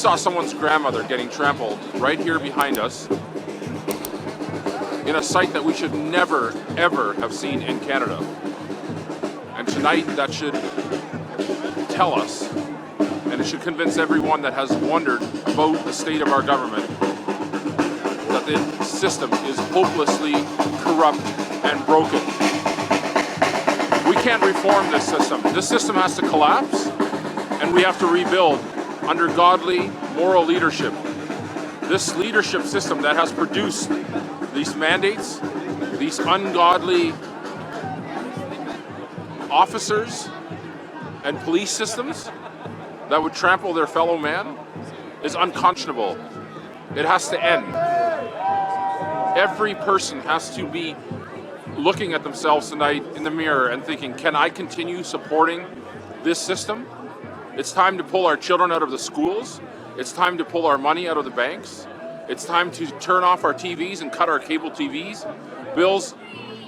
saw someone's grandmother getting trampled right here behind us in a sight that we should never, ever have seen in Canada. And tonight that should tell us, and it should convince everyone that has wondered about the state of our government, that the system is hopelessly corrupt and broken. We can't reform this system. This system has to collapse, and we have to rebuild under godly, moral leadership. This leadership system that has produced these mandates, these ungodly officers and police systems that would trample their fellow man is unconscionable. It has to end. Every person has to be looking at themselves tonight in the mirror and thinking, can I continue supporting this system? It's time to pull our children out of the schools. It's time to pull our money out of the banks. It's time to turn off our TVs and cut our cable TVs. Bills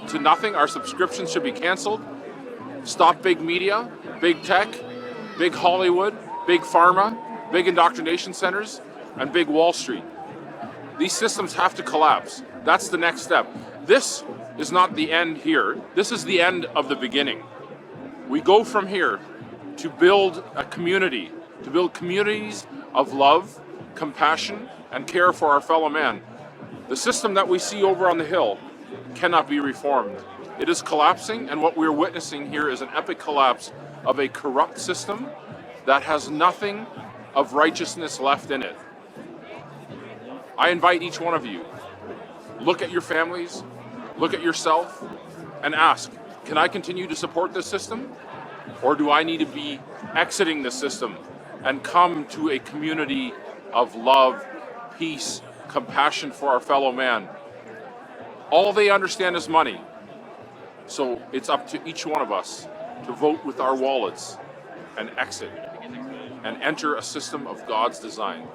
to nothing. Our subscriptions should be canceled. Stop big media, big tech, big Hollywood, big pharma, big indoctrination centers, and big Wall Street. These systems have to collapse. That's the next step. This is not the end here. This is the end of the beginning. We go from here to build a community, to build communities of love, compassion, and care for our fellow man. The system that we see over on the hill cannot be reformed. It is collapsing, and what we're witnessing here is an epic collapse of a corrupt system that has nothing of righteousness left in it. I invite each one of you, look at your families, look at yourself, and ask, can I continue to support this system? Or do I need to be exiting the system and come to a community of love, peace, compassion for our fellow man? All they understand is money. So it's up to each one of us to vote with our wallets and exit and enter a system of God's design.